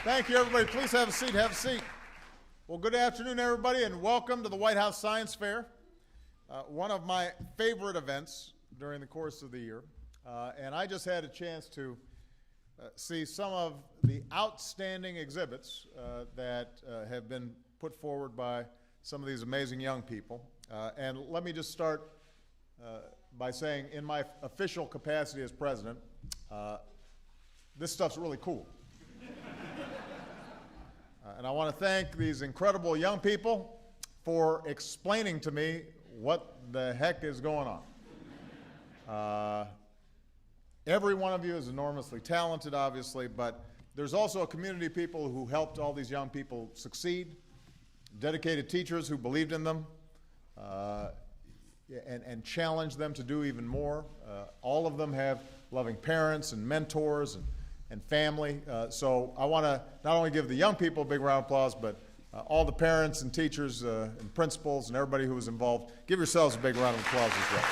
Thank you, everybody. Please have a seat. Have a seat. Well, good afternoon, everybody, and welcome to the WhiteHouse Science Fair, one of my favorite events during the course of the year. And I just had a chance to see some of the outstanding exhibits that have been put forward by some of these amazing young people. And let me just start by saying, in my official capacity as president, this stuff's really cool. And I want to thank these incredible young people for explaining to me what the heck is going on. Every one of you is enormously talented, obviously, but there's also a community of people who helped all these young people succeed, dedicated teachers who believed in them, and challenged them to do even more. All of them have loving parents and mentors and family. So I want to not only give the young people a big round of applause, but all the parents and teachers and principals and everybody who was involved. Give yourselves a big round of applause as well.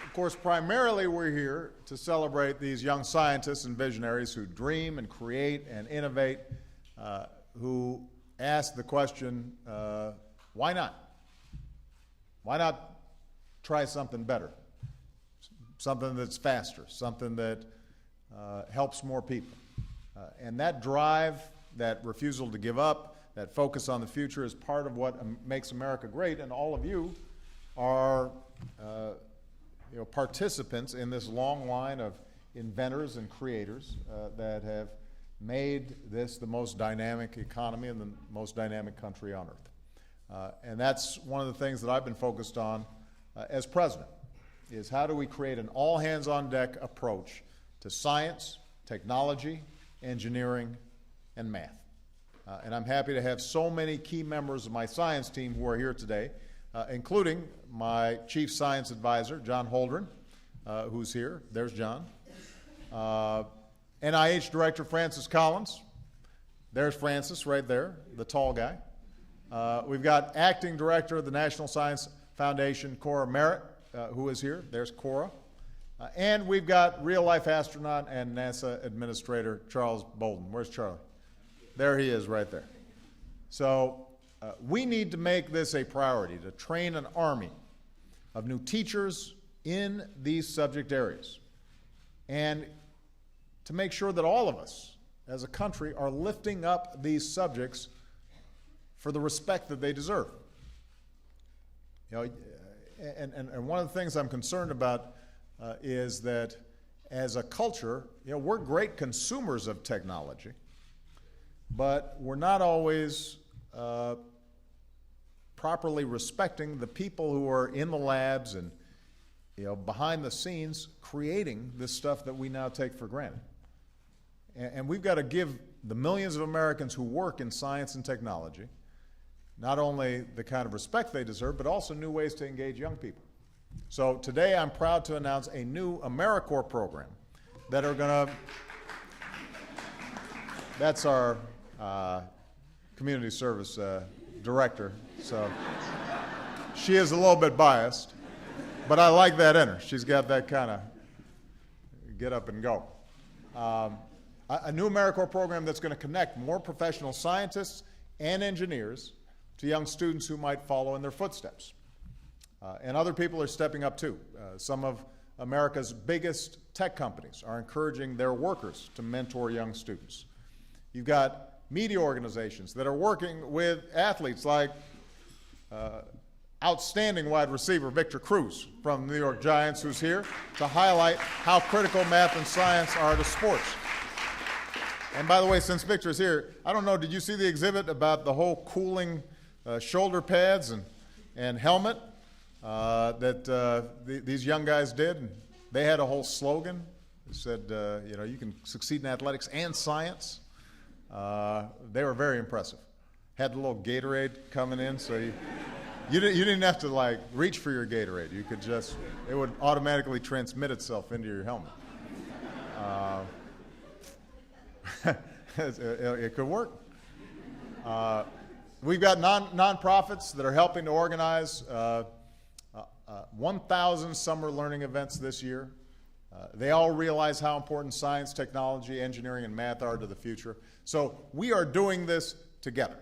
Of course, primarily we're here to celebrate these young scientists and visionaries who dream and create and innovate, who ask the question, why not? Why not try something better? Something that's faster, something that helps more people. And that drive, that refusal to give up, that focus on the future is part of what makes America great, and all of you are participants in this long line of inventors and creators that have made this the most dynamic economy and the most dynamic country on earth. And that's one of the things that I've been focused on as president, is how do we create an all-hands-on-deck approach to science, technology, engineering, and math. And I'm happy to have so many key members of my science team who are here today, including my chief science advisor, John Holdren, who's here. There's John. NIH Director Francis Collins. There's Francis right there, the tall guy. We've got Acting Director of the National Science Foundation, Cora Merritt, who is here. There's Cora. And we've got real-life astronaut and NASA Administrator Charles Bolden. Where's Charlie? There he is right there. So we need to make this a priority, to train an army of new teachers in these subject areas, and to make sure that all of us as a country are lifting up these subjects for the respect that they deserve. And one of the things I'm concerned about is that as a culture, we're great consumers of technology, but we're not always properly respecting the people who are in the labs and behind the scenes creating this stuff that we now take for granted. And we've got to give the millions of Americans who work in science and technology not only the kind of respect they deserve, but also new ways to engage young people. So today I'm proud to announce a new AmeriCorps program that are going to, that's our community service director, so she is a little bit biased, but I like that in her. She's got that kind of get up and go. A new AmeriCorps program that's going to connect more professional scientists and engineers to young students who might follow in their footsteps. And other people are stepping up too. Some of America's biggest tech companies are encouraging their workers to mentor young students. You've got media organizations that are working with athletes like outstanding wide receiver Victor Cruz from the New York Giants, who's here to highlight how critical math and science are to sports. And by the way, since Victor's here, I don't know, did you see the exhibit about the whole cooling shoulder pads and helmet that these young guys did? And they had a whole slogan that said, you can succeed in athletics and science. They were very impressive. Had a little Gatorade coming in, so you didn't have to reach for your Gatorade. You could just, it would automatically transmit itself into your helmet. It could work. We've got nonprofits that are helping to organize 1,000 summer learning events this year. They all realize how important science, technology, engineering, and math are to the future. So we are doing this together.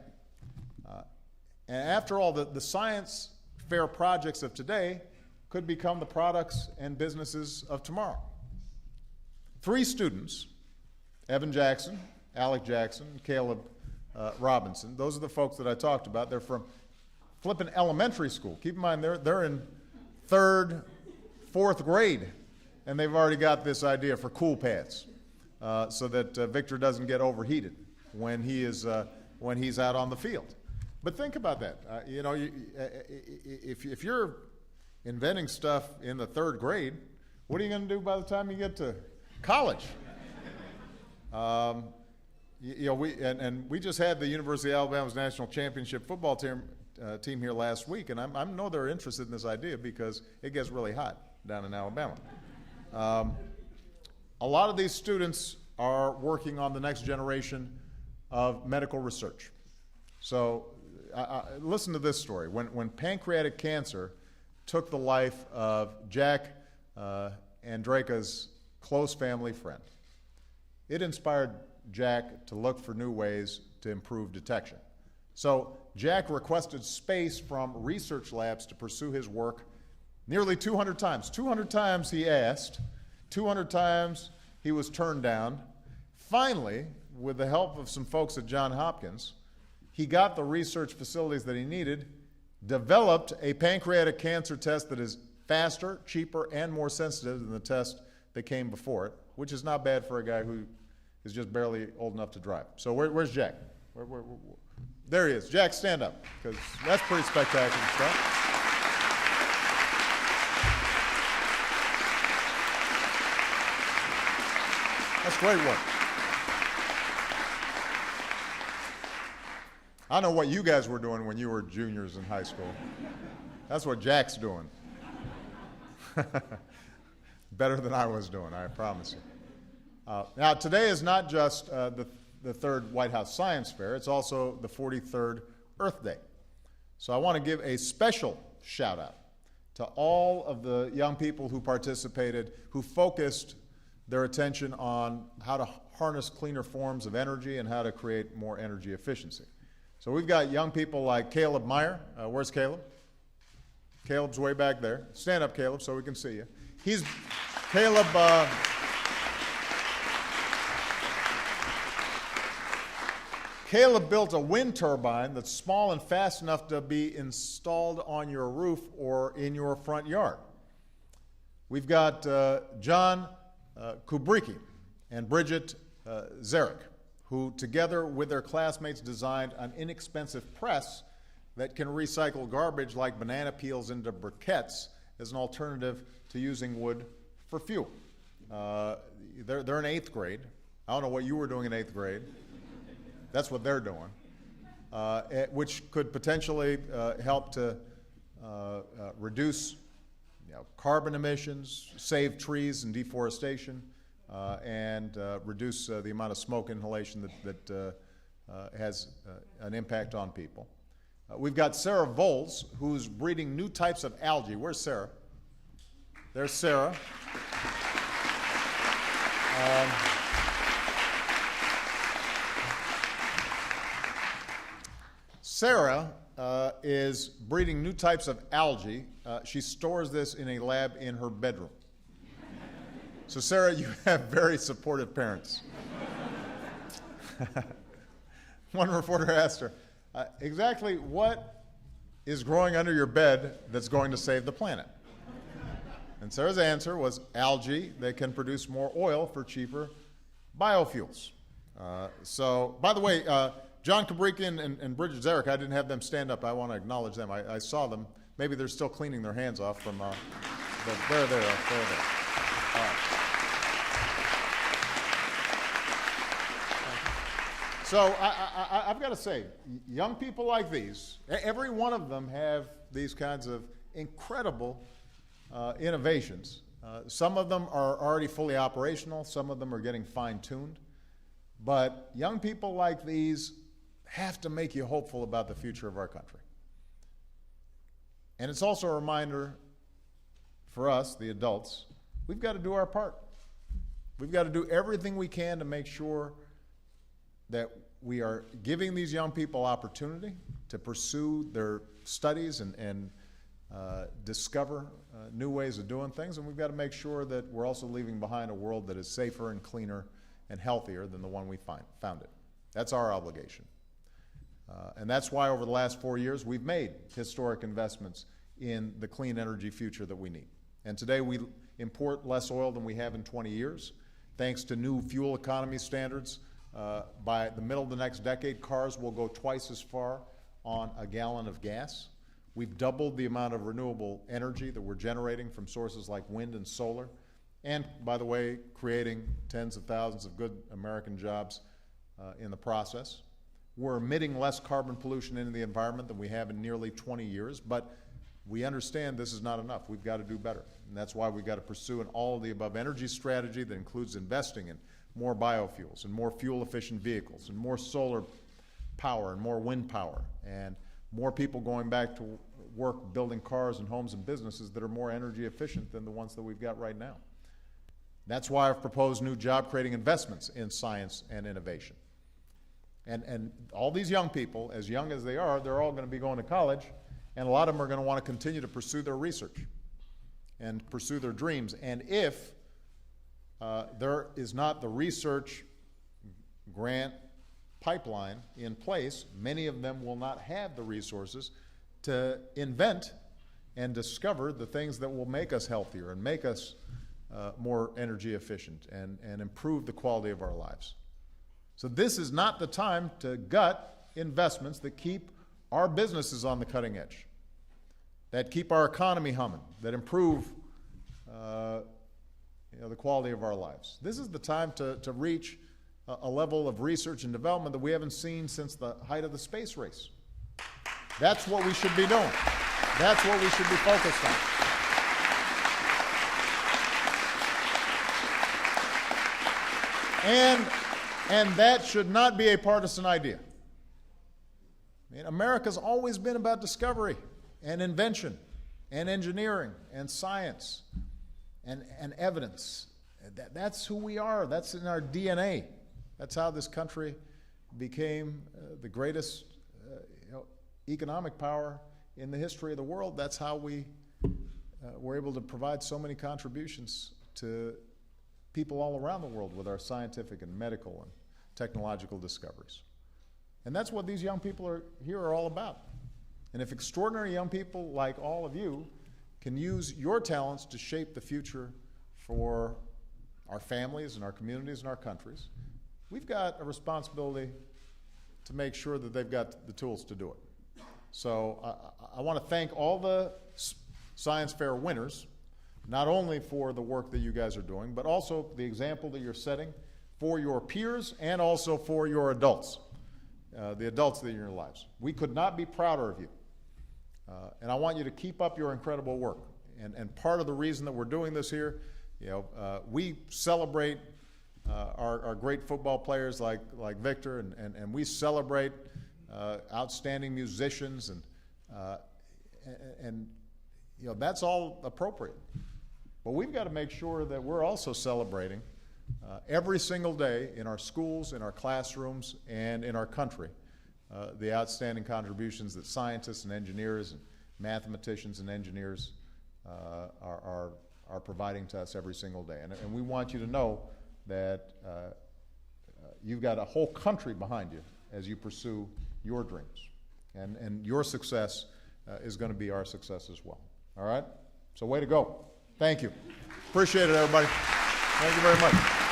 And after all, the science fair projects of today could become the products and businesses of tomorrow. 3 students, Evan Jackson, Alec Jackson, and Caleb Robinson, those are the folks that I talked about. They're from flipping elementary school. Keep in mind, they're in 3rd, 4th grade, and they've already got this idea for cool pads so that Victor doesn't get overheated when he's out on the field. But think about that. If you're inventing stuff in the 3rd grade, what are you going to do by the time you get to college? We just had the University of Alabama's national championship football team here last week, and I know they're interested in this idea because it gets really hot down in Alabama. A lot of these students are working on the next generation of medical research. So listen to this story. When pancreatic cancer took the life of Jack Andraka's close family friend, it inspired Jack to look for new ways to improve detection. So Jack requested space from research labs to pursue his work nearly 200 times. 200 times he asked, 200 times he was turned down. Finally, with the help of some folks at Johns Hopkins, he got the research facilities that he needed, developed a pancreatic cancer test that is faster, cheaper, and more sensitive than the test that came before it, which is not bad for a guy who is just barely old enough to drive. So where's Jack? There he is. Jack, stand up, because that's pretty spectacular stuff. That's great work. I know what you guys were doing when you were juniors in high school. That's what Jack's doing. Better than I was doing, I promise you. Now, today is not just the 3rd WhiteHouse Science Fair, it's also the 43rd Earth Day. So I want to give a special shout out to all of the young people who participated, who focused their attention on how to harness cleaner forms of energy and how to create more energy efficiency. So we've got young people like Caleb Meyer. Where's Caleb? Caleb's way back there. Stand up, Caleb, so we can see you. Caleb built a wind turbine that's small and fast enough to be installed on your roof or in your front yard. We've got John Kubricki and Bridget Zarek, who together with their classmates designed an inexpensive press that can recycle garbage like banana peels into briquettes as an alternative to using wood for fuel. They're in 8th grade. I don't know what you were doing in 8th grade. That's what they're doing, which could potentially help to reduce carbon emissions, save trees and deforestation, and reduce the amount of smoke inhalation that has an impact on people. We've got Sarah Voles, who's breeding new types of algae. Where's Sarah? There's Sarah. Sarah is breeding new types of algae. She stores this in a lab in her bedroom. So Sarah, you have very supportive parents. One reporter asked her, exactly what is growing under your bed that's going to save the planet? And Sarah's answer was algae that can produce more oil for cheaper biofuels. So, by the way, John Kubricki and Bridget Zarek, I didn't have them stand up. I want to acknowledge them. I saw them. Maybe they're still cleaning their hands off from there. All right. So I've got to say, young people like these, every one of them have these kinds of incredible innovations. Some of them are already fully operational. Some of them are getting fine-tuned. But young people like these have to make you hopeful about the future of our country. And it's also a reminder for us, the adults, we've got to do our part. We've got to do everything we can to make sure that we are giving these young people opportunity to pursue their studies and discover new ways of doing things, and we've got to make sure that we're also leaving behind a world that is safer and cleaner and healthier than the one we found it. That's our obligation. And that's why over the last 4 years we've made historic investments in the clean energy future that we need. And today we import less oil than we have in 20 years. Thanks to new fuel economy standards, by the middle of the next decade, cars will go twice as far on a gallon of gas. We've doubled the amount of renewable energy that we're generating from sources like wind and solar, and, by the way, creating tens of thousands of good American jobs in the process. We're emitting less carbon pollution into the environment than we have in nearly 20 years, but we understand this is not enough. We've got to do better, and that's why we've got to pursue an all-of-the-above energy strategy that includes investing in more biofuels and more fuel-efficient vehicles and more solar power and more wind power and more people going back to work building cars and homes and businesses that are more energy efficient than the ones that we've got right now. That's why I've proposed new job-creating investments in science and innovation. And all these young people, as young as they are, they're all going to be going to college, and a lot of them are going to want to continue to pursue their research and pursue their dreams. And if there is not the research grant pipeline in place, many of them will not have the resources to invent and discover the things that will make us healthier and make us more energy efficient and improve the quality of our lives. So this is not the time to gut investments that keep our businesses on the cutting edge, that keep our economy humming, that improve the quality of our lives. This is the time to reach a level of research and development that we haven't seen since the height of the space race. That's what we should be doing. That's what we should be focused on. And that should not be a partisan idea. I mean, America's always been about discovery and invention and engineering and science and evidence. That's who we are. That's in our DNA. That's how this country became the greatest economic power in the history of the world. That's how we were able to provide so many contributions to people all around the world with our scientific and medical and technological discoveries. And that's what these young people here are all about. And if extraordinary young people like all of you can use your talents to shape the future for our families and our communities and our countries, we've got a responsibility to make sure that they've got the tools to do it. So I want to thank all the Science Fair winners, not only for the work that you guys are doing, but also the example that you're setting for your peers and also for your adults, the adults that are in your lives. We could not be prouder of you. And I want you to keep up your incredible work. And part of the reason that we're doing this here, we celebrate our great football players like Victor, and we celebrate outstanding musicians, and that's all appropriate. But we've got to make sure that we're also celebrating every single day in our schools, in our classrooms, and in our country the outstanding contributions that scientists and engineers and mathematicians and engineers are providing to us every single day. And we want you to know that you've got a whole country behind you as you pursue your dreams. And your success is going to be our success as well. All right? So way to go. Thank you. Appreciate it, everybody. Thank you very much.